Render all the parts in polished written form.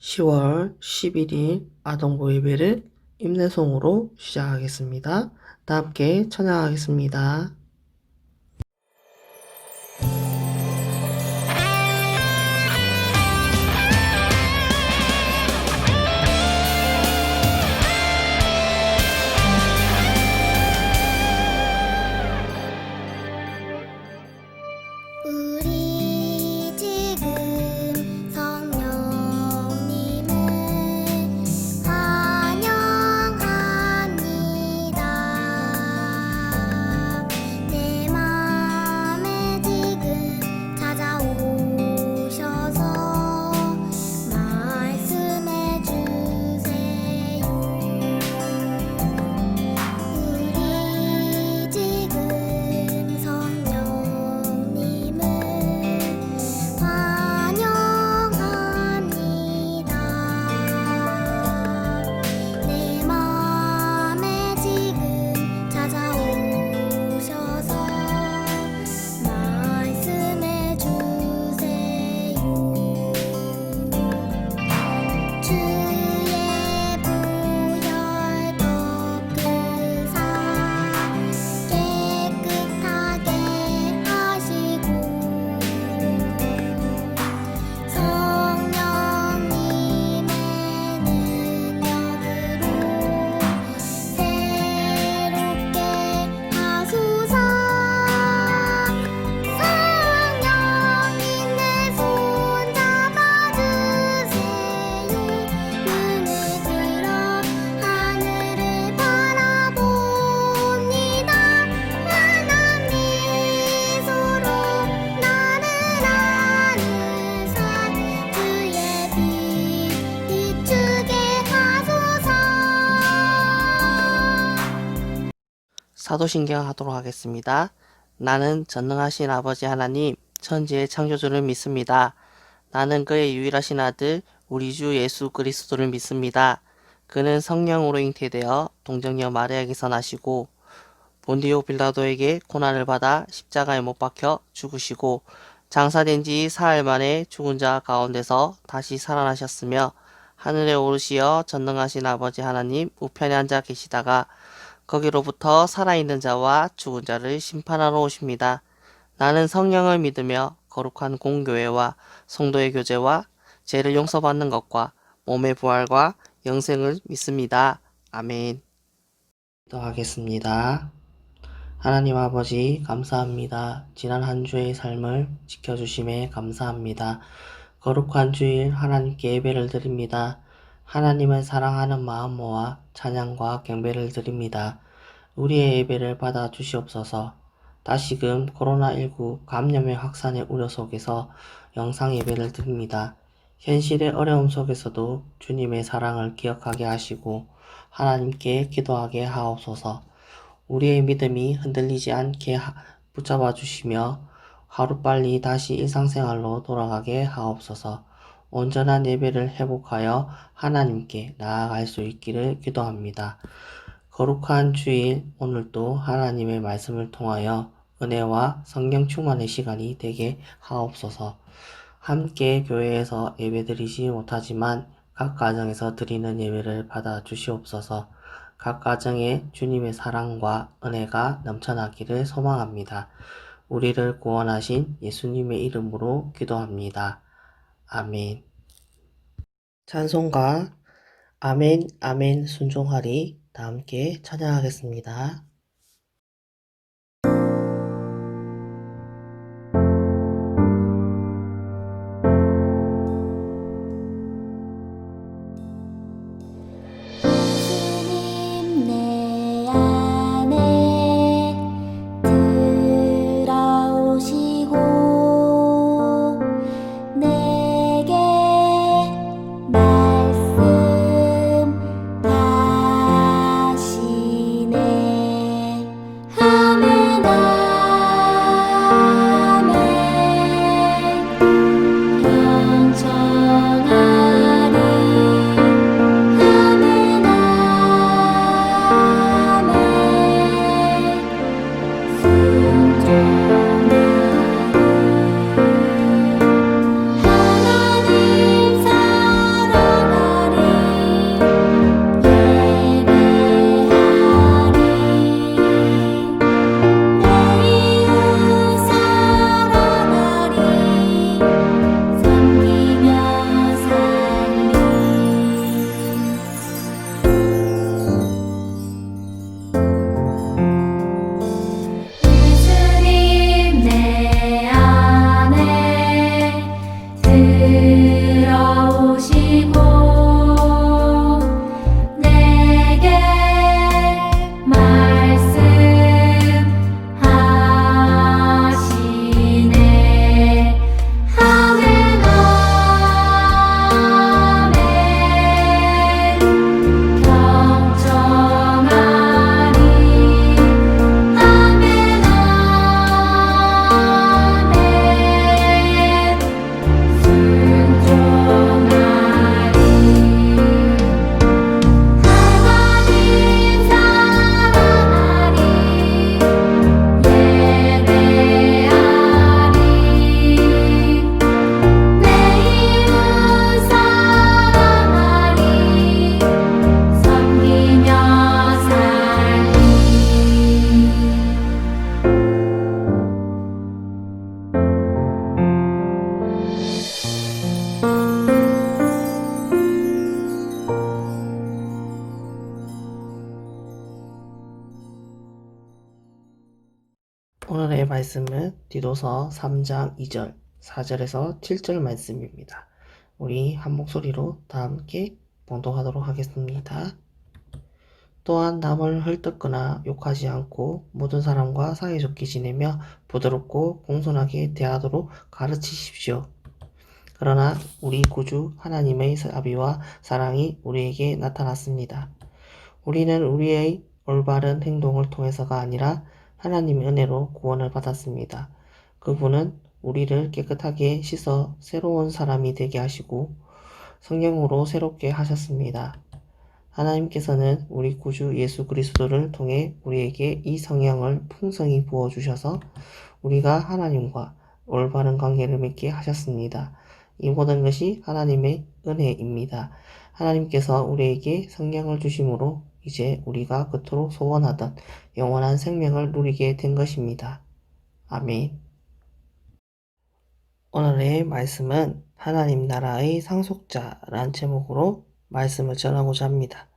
10월 11일 아동부 예배를 임내송으로 시작하겠습니다. 다 함께 찬양하겠습니다. 우리 지금 성령님을 환영합니다. 내 맘에 지금 찾아오셔서 말씀해 주세요. 우리 지금 성령님을 환영합니다. 내 맘에 지금 찾아오셔서 말씀해 주세요. 주의 보혈 덮으사 깨끗하게 하시고 성령님의 능력으로 새롭게 하소서. 성령님 내 손 잡아주세요. 눈을 들어 하늘을 바라봅니다. 환한 미소로 나른한 우산 주의 빛 비추게 하소서. 사도신경 하도록 하겠습니다. 나는 전능하신 아버지 하나님, 천지의 창조주를 믿습니다. 나는 그의 유일하신 아들, 우리 주 예수 그리스도를 믿습니다. 그는 성령으로 잉태되어 동정녀 마리아에게서 나시고 본디오 빌라도에게 고난을 받아 십자가에 못 박혀 죽으시고 장사된 지 사흘 만에 죽은 자 가운데서 다시 살아나셨으며 하늘에 오르시어 전능하신 아버지 하나님 우편에 앉아 계시다가 거기로부터 살아있는 자와 죽은 자를 심판하러 오십니다. 나는 성령을 믿으며 거룩한 공교회와 성도의 교제와 죄를 용서받는 것과 몸의 부활과 영생을 믿습니다. 아멘. 기도하겠습니다. 하나님 아버지 감사합니다. 지난 한 주의 삶을 지켜주심에 감사합니다. 거룩한 주일 하나님께 예배를 드립니다. 하나님을 사랑하는 마음 모아 찬양과 경배를 드립니다. 우리의 예배를 받아 주시옵소서. 다시금 코로나19 감염의 확산의 우려 속에서 영상 예배를 드립니다. 현실의 어려움 속에서도 주님의 사랑을 기억하게 하시고 하나님께 기도하게 하옵소서. 우리의 믿음이 흔들리지 않게 붙잡아 주시며 하루빨리 다시 일상생활로 돌아가게 하옵소서. 온전한 예배를 회복하여 하나님께 나아갈 수 있기를 기도합니다. 거룩한 주일 오늘도 하나님의 말씀을 통하여 은혜와 성령 충만의 시간이 되게 하옵소서. 함께 교회에서 예배드리지 못하지만 각 가정에서 드리는 예배를 받아 주시옵소서. 각 가정에 주님의 사랑과 은혜가 넘쳐나기를 소망합니다. 우리를 구원하신 예수님의 이름으로 기도합니다. 아멘. 찬송가 아멘 아멘 순종하리 다 함께 찬양하겠습니다. 예수님 내 안에 들어오시고 내게 말씀하시네. 말씀은 디도서 3장 2절, 4절에서 7절 말씀입니다. 우리 한 목소리로 다 함께 봉독하도록 하겠습니다. 또한 남을 헐뜯거나 욕하지 않고 모든 사람과 사이좋게 지내며 부드럽고 공손하게 대하도록 가르치십시오. 그러나 우리 구주 하나님의 자비와 사랑이 우리에게 나타났습니다. 우리는 우리의 올바른 행동을 통해서가 아니라 하나님의 은혜로 구원을 받았습니다. 그분은 우리를 깨끗하게 씻어 새로운 사람이 되게 하시고 성령으로 새롭게 하셨습니다. 하나님께서는 우리 구주 예수 그리스도를 통해 우리에게 이 성령을 풍성히 부어주셔서 우리가 하나님과 올바른 관계를 맺게 하셨습니다. 이 모든 것이 하나님의 은혜입니다. 하나님께서 우리에게 성령을 주심으로 이제 우리가 그토록 소원하던 영원한 생명을 누리게 된 것입니다. 아멘. 오늘의 말씀은 하나님 나라의 상속자란 제목으로 말씀을 전하고자 합니다.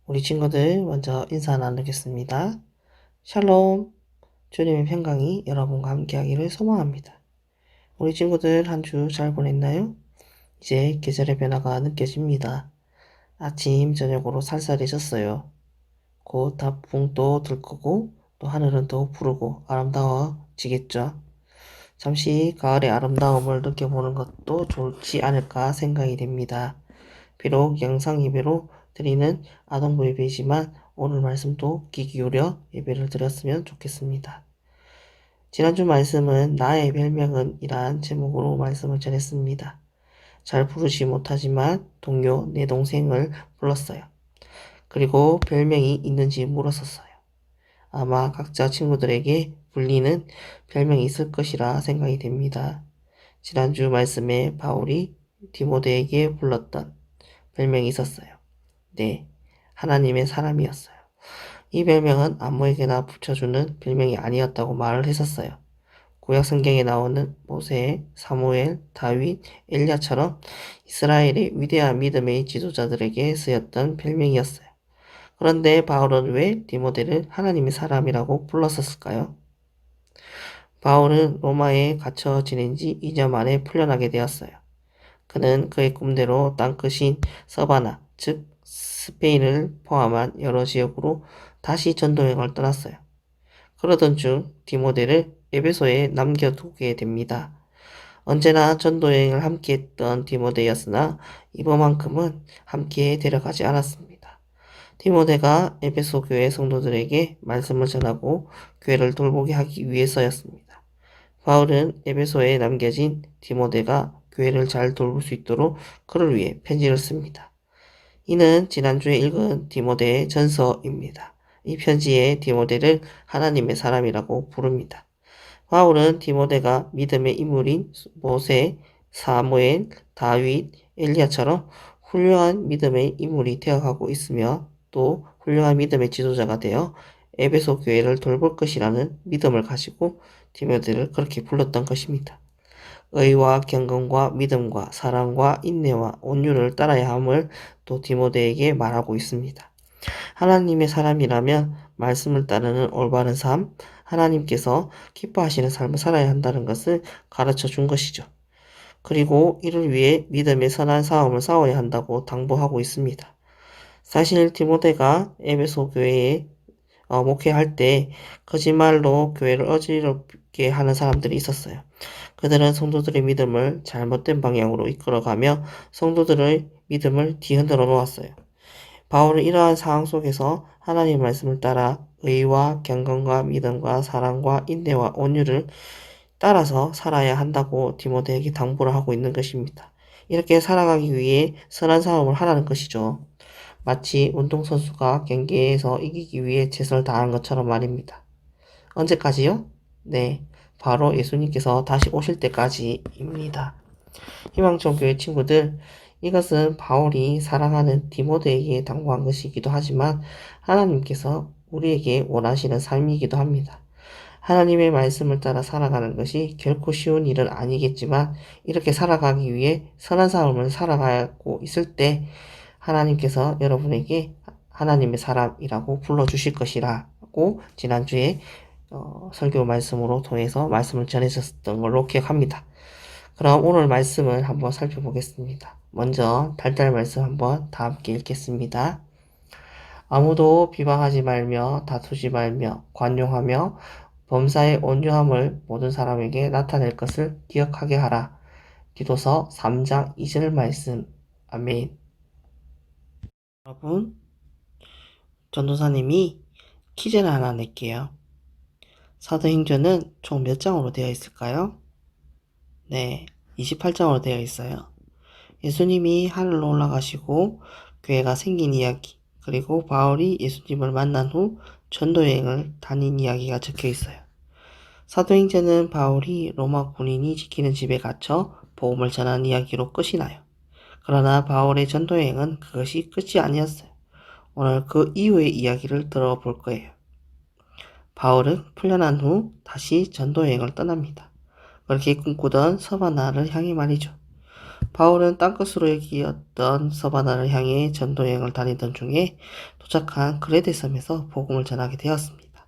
우리 친구들 먼저 인사 나누겠습니다. 샬롬. 주님의 평강이 여러분과 함께하기를 소망합니다. 우리 친구들 한 주 잘 보냈나요? 이제 계절의 변화가 느껴집니다. 아침 저녁으로 살살해졌어요. 곧 다풍도 들 거고 또 하늘은 더 푸르고 아름다워지겠죠. 잠시 가을의 아름다움을 느껴보는 것도 좋지 않을까 생각이 됩니다. 비록 영상 예배로 드리는 아동부 예배이지만 오늘 말씀도 귀 기울여 예배를 드렸으면 좋겠습니다. 지난주 말씀은 나의 별명은 이란 제목으로 말씀을 전했습니다. 잘 부르지 못하지만 동료 내 동생을 불렀어요. 그리고 별명이 있는지 물었었어요. 아마 각자 친구들에게 불리는 별명이 있을 것이라 생각이 됩니다. 지난주 말씀에 바울이 디모데에게 불렀던 별명이 있었어요. 네, 하나님의 사람이었어요. 이 별명은 아무에게나 붙여주는 별명이 아니었다고 말을 했었어요. 구약 성경에 나오는 모세, 사무엘, 다윗, 엘리야처럼 이스라엘의 위대한 믿음의 지도자들에게 쓰였던 별명이었어요. 그런데 바울은 왜 디모데를 하나님의 사람이라고 불렀었을까요? 바울은 로마에 갇혀 지낸 지 2년 만에 풀려나게 되었어요. 그는 그의 꿈대로 땅끝인 서바나, 즉 스페인을 포함한 여러 지역으로 다시 전도여행을 떠났어요. 그러던 중 디모데를 에베소에 남겨두게 됩니다. 언제나 전도여행을 함께했던 디모데였으나 이번만큼은 함께 데려가지 않았습니다. 디모데가 에베소 교회 성도들에게 말씀을 전하고 교회를 돌보게 하기 위해서였습니다. 바울은 에베소에 남겨진 디모데가 교회를 잘 돌볼 수 있도록 그를 위해 편지를 씁니다. 이는 지난주에 읽은 디모데의 전서입니다. 이 편지에 디모데를 하나님의 사람이라고 부릅니다. 바울은 디모데가 믿음의 인물인 모세, 사무엘, 다윗, 엘리야처럼 훌륭한 믿음의 인물이 되어가고 있으며 또 훌륭한 믿음의 지도자가 되어 에베소 교회를 돌볼 것이라는 믿음을 가지고 디모데를 그렇게 불렀던 것입니다. 의와 경건과 믿음과 사랑과 인내와 온유를 따라야 함을 또 디모데에게 말하고 있습니다. 하나님의 사람이라면 말씀을 따르는 올바른 삶, 하나님께서 기뻐하시는 삶을 살아야 한다는 것을 가르쳐 준 것이죠. 그리고 이를 위해 믿음의 선한 싸움을 싸워야 한다고 당부하고 있습니다. 사실 디모데가 에베소 교회에 목회할 때 거짓말로 교회를 어지럽게 하는 사람들이 있었어요. 그들은 성도들의 믿음을 잘못된 방향으로 이끌어가며 성도들의 믿음을 뒤흔들어 놓았어요. 바울은 이러한 상황 속에서 하나님의 말씀을 따라 의와 경건과 믿음과 사랑과 인내와 온유를 따라서 살아야 한다고 디모데에게 당부를 하고 있는 것입니다. 이렇게 살아가기 위해 선한 싸움을 하라는 것이죠. 마치 운동선수가 경기에서 이기기 위해 최선을 다하는 것처럼 말입니다. 언제까지요? 네, 바로 예수님께서 다시 오실 때까지입니다. 희망촌 교회 친구들, 이것은 바울이 사랑하는 디모데에게 당부한 것이기도 하지만 하나님께서 우리에게 원하시는 삶이기도 합니다. 하나님의 말씀을 따라 살아가는 것이 결코 쉬운 일은 아니겠지만 이렇게 살아가기 위해 선한 삶을 살아가고 있을 때 하나님께서 여러분에게 하나님의 사람이라고 불러주실 것이라고 지난주에 설교 말씀으로 통해서 말씀을 전해졌던 걸로 기억합니다. 그럼 오늘 말씀을 한번 살펴보겠습니다. 먼저 달달 말씀 한번 다 함께 읽겠습니다. 아무도 비방하지 말며 다투지 말며 관용하며 범사의 온유함을 모든 사람에게 나타낼 것을 기억하게 하라. 디도서 3장 2절 말씀. 아멘. 여러분, 전도사님이 퀴즈를 하나 낼게요. 사도행전은 총 몇 장으로 되어 있을까요? 네, 28장으로 되어 있어요. 예수님이 하늘로 올라가시고 교회가 생긴 이야기, 그리고 바울이 예수님을 만난 후 전도여행을 다닌 이야기가 적혀 있어요. 사도행전은 바울이 로마 군인이 지키는 집에 갇혀 복음을 전한 이야기로 끝이 나요. 그러나 바울의 전도여행은 그것이 끝이 아니었어요. 오늘 그 이후의 이야기를 들어볼 거예요. 바울은 풀려난 후 다시 전도여행을 떠납니다. 그렇게 꿈꾸던 서바나를 향해 말이죠. 바울은 땅끝으로 여기었던 서바나를 향해 전도여행을 다니던 중에 도착한 그레데 섬에서 복음을 전하게 되었습니다.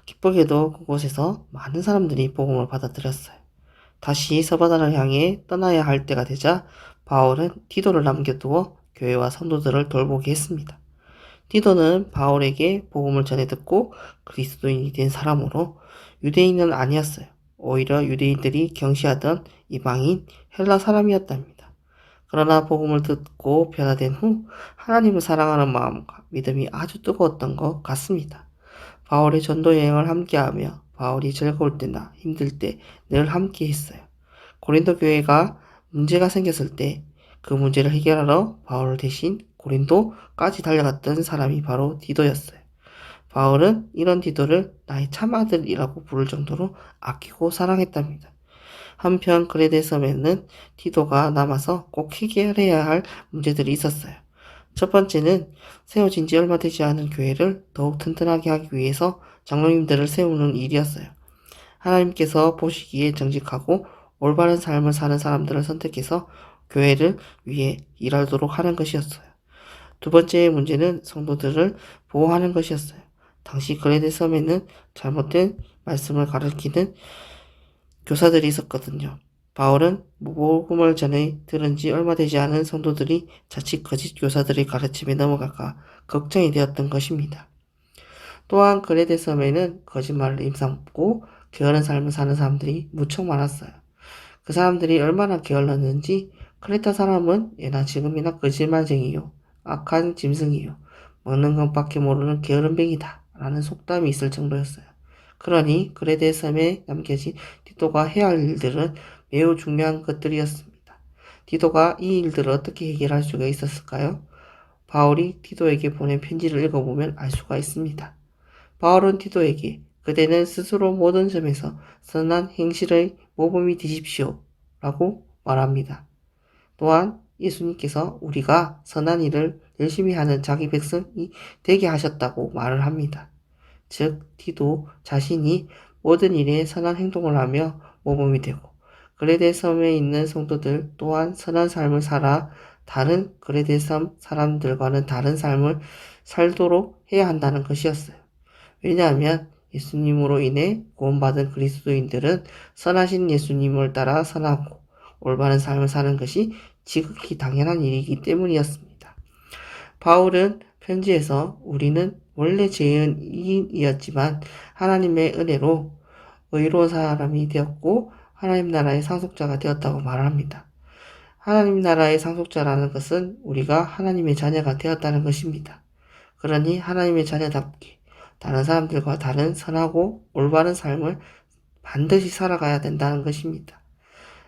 기쁘게도 그곳에서 많은 사람들이 복음을 받아들였어요. 다시 서바나를 향해 떠나야 할 때가 되자 바울은 디도를 남겨두어 교회와 성도들을 돌보게 했습니다. 디도는 바울에게 복음을 전해 듣고 그리스도인이 된 사람으로 유대인은 아니었어요. 오히려 유대인들이 경시하던 이방인 헬라 사람이었답니다. 그러나 복음을 듣고 변화된 후 하나님을 사랑하는 마음과 믿음이 아주 뜨거웠던 것 같습니다. 바울의 전도 여행을 함께하며 바울이 즐거울 때나 힘들 때 늘 함께 했어요. 고린도 교회가 문제가 생겼을 때 그 문제를 해결하러 바울 대신 고린도까지 달려갔던 사람이 바로 디도였어요. 바울은 이런 디도를 나의 참아들이라고 부를 정도로 아끼고 사랑했답니다. 한편 그레데 섬에는 디도가 남아서 꼭 해결해야 할 문제들이 있었어요. 첫 번째는 세워진 지 얼마 되지 않은 교회를 더욱 튼튼하게 하기 위해서 장로님들을 세우는 일이었어요. 하나님께서 보시기에 정직하고 올바른 삶을 사는 사람들을 선택해서 교회를 위해 일하도록 하는 것이었어요. 두 번째 문제는 성도들을 보호하는 것이었어요. 당시 그레데 섬에는 잘못된 말씀을 가르치는 교사들이 있었거든요. 바울은 복음을 전해 들은 지 얼마 되지 않은 성도들이 자칫 거짓 교사들의 가르침에 넘어갈까 걱정이 되었던 것입니다. 또한 그레데 섬에는 거짓말을 임삼고 게으른 삶을 사는 사람들이 무척 많았어요. 그 사람들이 얼마나 게을렀는지 크레타 사람은 예나 지금이나 거짓말쟁이요, 악한 짐승이요, 먹는 것밖에 모르는 게으름뱅이다 라는 속담이 있을 정도였어요. 그러니 그레데 섬에 남겨진 디도가 해야 할 일들은 매우 중요한 것들이었습니다. 디도가 이 일들을 어떻게 해결할 수가 있었을까요? 바울이 디도에게 보낸 편지를 읽어보면 알 수가 있습니다. 바울은 디도에게 그대는 스스로 모든 점에서 선한 행실의 모범이 되십시오 라고 말합니다. 또한 예수님께서 우리가 선한 일을 열심히 하는 자기 백성이 되게 하셨다고 말을 합니다. 즉 디도 자신이 모든 일에 선한 행동을 하며 모범이 되고 그레데 섬에 있는 성도들 또한 선한 삶을 살아 다른 그레데 섬 사람들과는 다른 삶을 살도록 해야 한다는 것이었어요. 왜냐하면 예수님으로 인해 구원받은 그리스도인들은 선하신 예수님을 따라 선하고 올바른 삶을 사는 것이 지극히 당연한 일이기 때문이었습니다. 바울은 편지에서 우리는 원래 죄인이었지만 하나님의 은혜로 의로운 사람이 되었고 하나님 나라의 상속자가 되었다고 말합니다. 하나님 나라의 상속자라는 것은 우리가 하나님의 자녀가 되었다는 것입니다. 그러니 하나님의 자녀답게 다른 사람들과 다른 선하고 올바른 삶을 반드시 살아가야 된다는 것입니다.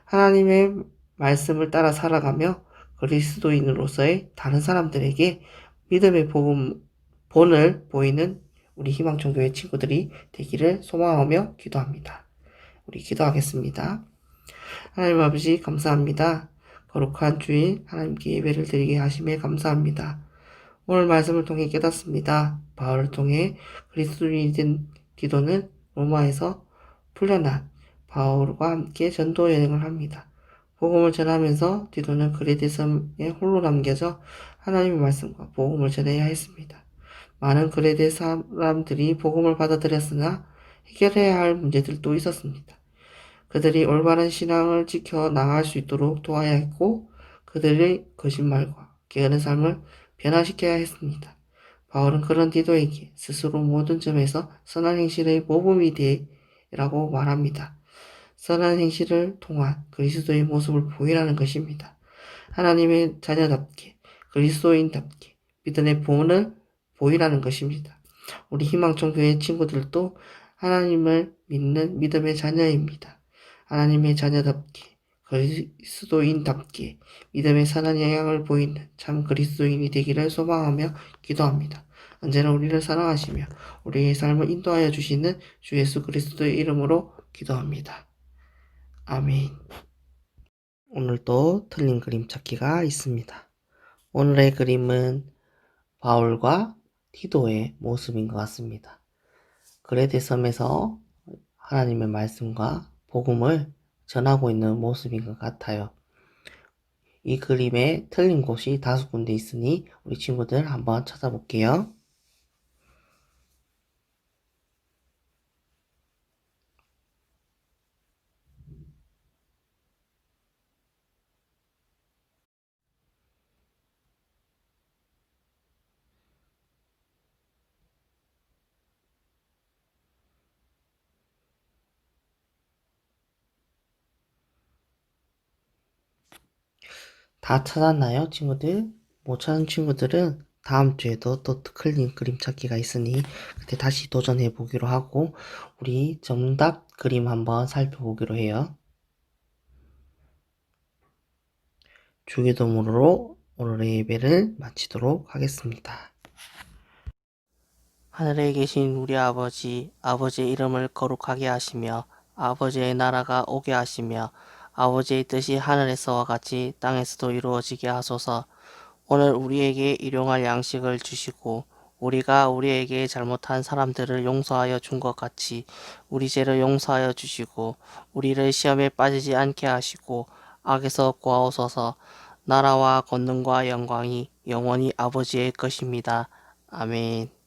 하나님의 말씀을 따라 살아가며 그리스도인으로서의 다른 사람들에게 믿음의 본을 보이는 우리 희망천교회 친구들이 되기를 소망하며 기도합니다. 우리 기도하겠습니다. 하나님 아버지 감사합니다. 거룩한 주일 하나님께 예배를 드리게 하심에 감사합니다. 오늘 말씀을 통해 깨닫습니다. 바울을 통해 그리스도인이 된 디도는 로마에서 풀려난 바울과 함께 전도 여행을 합니다. 복음을 전하면서 디도는 그레데 섬에 홀로 남겨져 하나님의 말씀과 복음을 전해야 했습니다. 많은 그레데 사람들이 복음을 받아들였으나 해결해야 할 문제들도 있었습니다. 그들이 올바른 신앙을 지켜 나갈 수 있도록 도와야 했고 그들의 거짓말과 게으른 삶을 변화시켜야 했습니다. 바울은 그런 디도에게 스스로 모든 점에서 선한 행실의 모범이 되라고 말합니다. 선한 행실을 통한 그리스도의 모습을 보이라는 것입니다. 하나님의 자녀답게 그리스도인답게 믿음의 본을 보이라는 것입니다. 우리 희망청 교회 친구들도 하나님을 믿는 믿음의 자녀입니다. 하나님의 자녀답게 그리스도인답게 믿음의 선한 영향을 보이는 참 그리스도인이 되기를 소망하며 기도합니다. 언제나 우리를 사랑하시며 우리의 삶을 인도하여 주시는 주 예수 그리스도의 이름으로 기도합니다. 아멘. 오늘도 틀린 그림 찾기가 있습니다. 오늘의 그림은 바울과 디도의 모습인 것 같습니다. 그레데 섬에서 하나님의 말씀과 복음을 전하고 있는 모습인 것 같아요. 이 그림에 틀린 곳이 5군데 있으니 우리 친구들 한번 찾아볼게요. 다 찾았나요, 친구들? 못 찾은 친구들은 다음 주에도 또 틀린 그림 찾기가 있으니 그때 다시 도전해 보기로 하고 우리 정답 그림 한번 살펴보기로 해요. 주기도문으로 오늘의 예배를 마치도록 하겠습니다. 하늘에 계신 우리 아버지, 아버지의 이름을 거룩하게 하시며 아버지의 나라가 오게 하시며 아버지의 뜻이 하늘에서와 같이 땅에서도 이루어지게 하소서. 오늘 우리에게 일용할 양식을 주시고 우리가 우리에게 잘못한 사람들을 용서하여 준 것 같이 우리 죄를 용서하여 주시고 우리를 시험에 빠지지 않게 하시고 악에서 구하옵소서. 나라와 권능과 영광이 영원히 아버지의 것입니다. 아멘.